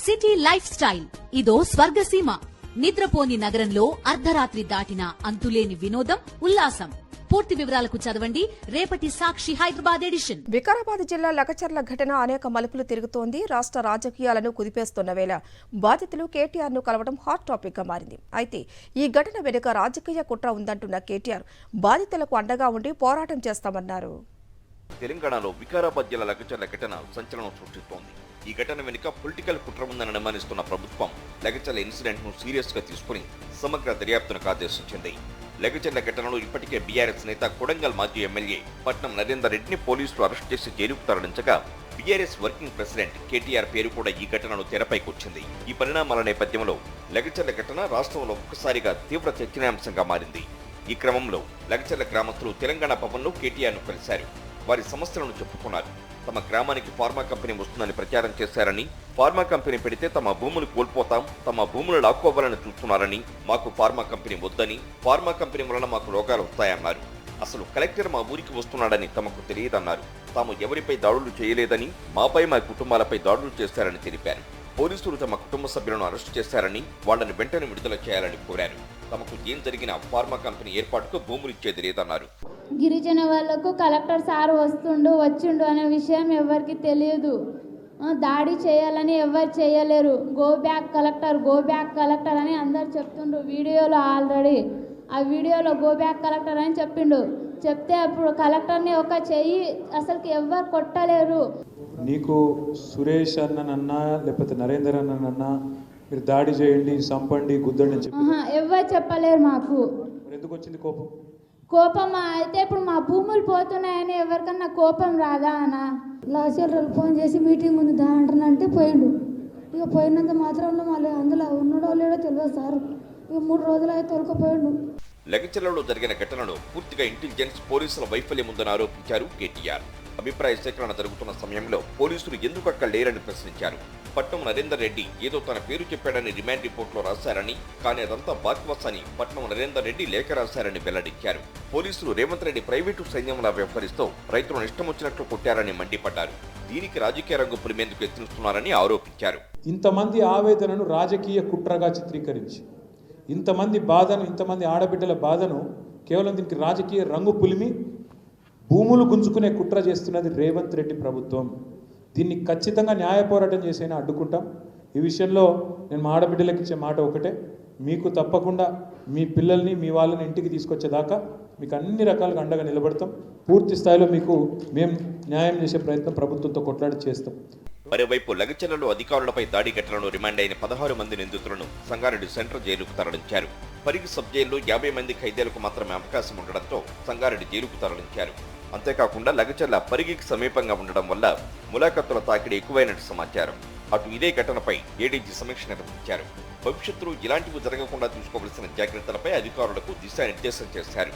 City life style ఇదో స్వర్గసీమ. నిద్రపోని నగరంలో అర్ధరాత్రి దాటిన అంతులేని వినోదం, ఉల్లాసం. పూర్తి వివరాలకు చదవండి రేపటి సాక్షి హైదరాబాద్ ఎడిషన్. వికారాబాద్ జిల్లా లగచర్ల ఘటన అనేక మలుపులు తిరుగుతోంది. రాష్ట్ర రాజకీయాలను కుదిపేస్తున్న వేళ బాధితులు కేటీఆర్ ను కలవడం హాట్ టాపిక్ గా మారింది. అయితే ఈ ఘటన వెనుక రాజకీయ కుట్ర ఉందంటున్న కేటీఆర్ బాధితులకు అండగా ఉండి పోరాటం చేస్తామన్నారు. తెలంగాణలో వికారాబాద్ జిల్లా లగచర్ల ఘటన సంచలనం సృష్టిస్తోంది. ఈ ఘటన వెనుక పొలిటికల్ కుట్ర ఉందని అనుమానిస్తున్న ప్రభుత్వం లగచర్ల ఇన్సిడెంట్ ను సీరియస్ గా తీసుకుని సమగ్ర దర్యాప్తునకు ఆదేశించింది. లగచర్ల ఘటనలో ఇప్పటికే బీఆర్ఎస్ నేత కొడంగల్ మాజీ ఎమ్మెల్యే పట్నం నరేందర్ రెడ్డిని పోలీసులు అరెస్ట్ చేసి జైలుకు తరలించగా బీఆర్ఎస్ వర్కింగ్ ప్రెసిడెంట్ కేటీఆర్ పేరు కూడా ఈ ఘటనను తెరపైకొచ్చింది. ఈ పరిణామాల నేపథ్యంలో లగచర్ల ఘటన రాష్ట్రంలో ఒక్కసారిగా తీవ్ర చర్చనీయాంశంగా మారింది. ఈ క్రమంలో లగచర్ల గ్రామస్తులు తెలంగాణ భవన్లో కేటీఆర్ ను కలిశారు. వారి సమస్యలను చెప్పుకున్నారు. తమ గ్రామానికి ఫార్మా కంపెనీ వస్తుందని ప్రచారం చేశారని, ఫార్మా కంపెనీ పెడితే తమ భూములు కోల్పోతాం, తమ భూములు లాక్కోవాలని చూస్తున్నారని, మాకు ఫార్మా కంపెనీ వద్దని, ఫార్మా కంపెనీ వలన మాకు రోగాలు వస్తాయన్నారు. అసలు కలెక్టర్ మా ఊరికి వస్తున్నాడని తమకు తెలియదన్నారు. తాము ఎవరిపై దాడులు చేయలేదని, మాపై మా కుటుంబాలపై దాడులు చేశారని తెలిపారు. పోలీసులు తమ కుటుంబ సభ్యులను అరెస్టు చేశారని, వాళ్లను వెంటనే విడుదల చేయాలని కోరారు. తమకు ఏం జరిగినా ఫార్మా కంపెనీ ఏర్పాటుకు భూములు ఇచ్చేది లేదన్నారు. గిరిజన వాళ్లకు కలెక్టర్ సార్ వచ్చిండు అనే విషయం ఎవరికి తెలియదు. దాడి చేయాలని ఎవరు చేయలేరు. గో బ్యాక్ కలెక్టర్ అని అందరు చెప్తుండ్రు వీడియోలో. ఆల్రెడీ ఆ వీడియోలో గో బ్యాక్ కలెక్టర్ అని చెప్తే అప్పుడు కలెక్టర్ని ఒక చెయ్యి అసలుకి ఎవ్వరు కొట్టలేరు. నీకు సురేష్ అన్ననన్నా లేకపోతే నరేందర్ అన్ననన్నా మీరు దాడి చేయండి, సంపండి, గుద్దండి అని చెప్పి ఎవ్వరు చెప్పలేరు మాకు. ఎందుకు వచ్చింది కోపం అయితే ఇప్పుడు మా భూములు పోతున్నాయని ఎవరికన్నా కోపం రాదా అన్న? లాస్యలు ఫోన్ చేసి మీటింగ్ ఉంది దా అంటానంటే పోయిండు. ఇక పోయినంత మాత్రంలో మళ్ళీ అందులో ఉన్నాడో లేడో తెలియదు సార్. ఇక 3 రోజులు అయితే తొలకపోయిండు. లగచర్లలో జరిగిన ఘటనలో పూర్తిగా ఇంటెలిజెన్స్ పోలీసుల వైఫల్యం ఉందని ఆరోపించారు కేటీఆర్. అభిప్రాయ సేకరణ జరుగుతున్న సమయంలో పోలీసులు ఎందుకు అక్కడ లేరని ప్రశ్నించారు. పట్నం నరేందర్ రెడ్డి ఏదో తన పేరు చెప్పాడని రిమాండ్ రిపోర్టులో రాశారని, కానీ అదంతా బాక్వస్ అని పట్నం నరేందర్ రెడ్డి లేఖ రాశారని వెల్లడించారు. పోలీసులు రేవంత్ రెడ్డి ప్రైవేటు సైన్యంలా వ్యవహరిస్తూ రైతులను ఇష్టం వచ్చినట్లు కొట్టారని మండిపడ్డారు. దీనికి రాజకీయ రంగు పులిమేందుకు యత్నిస్తున్నారని ఆరోపించారు. ఇంతమంది ఆవేదనను రాజకీయ కుట్రగా చిత్రీకరించి, ఇంతమంది బాధను, ఇంతమంది ఆడబిడ్డల బాధను కేవలం దీనికి రాజకీయ రంగు పులిమి భూములు గుంజుకునే కుట్ర చేస్తున్నది రేవంత్ రెడ్డి ప్రభుత్వం. దీన్ని ఖచ్చితంగా న్యాయ పోరాటం చేసైనా అడ్డుకుంటాం. ఈ విషయంలో నేను మా ఆడబిడ్డలకు ఇచ్చే మాట ఒకటే, మీకు తప్పకుండా మీ పిల్లల్ని మీ వాళ్ళని ఇంటికి తీసుకొచ్చేదాకా మీకు అన్ని రకాలుగా అండగా నిలబడతాం. పూర్తి స్థాయిలో మీకు మేము న్యాయం చేసే ప్రయత్నం ప్రభుత్వంతో కొట్లాడి చేస్తాం. మరోవైపు లగచర్లలో అధికారులపై దాడి ఘటనలో రిమాండ్ అయిన 16 మంది నిందితులను సంగారెడ్డి సెంట్రల్ జైలుకు తరలించారు. పరిగి సబ్ జైల్లో 50 మంది ఖైదీలకు మాత్రమే అవకాశం ఉండడంతో సంగారెడ్డి జైలుకు తరలించారు. అంతేకాకుండా లగచర్ల పరిగికి సమీపంగా ఉండడం వల్ల ములాఖతుల తాకిడి ఎక్కువైనట్టు సమాచారం. అటు ఇదే ఘటనపై ఏడీజీ సమీక్ష నిర్వహించారు. భవిష్యత్తులో ఇలాంటివి జరగకుండా తీసుకోవలసిన జాగ్రత్తలపై అధికారులకు దిశానిర్దేశం చేశారు.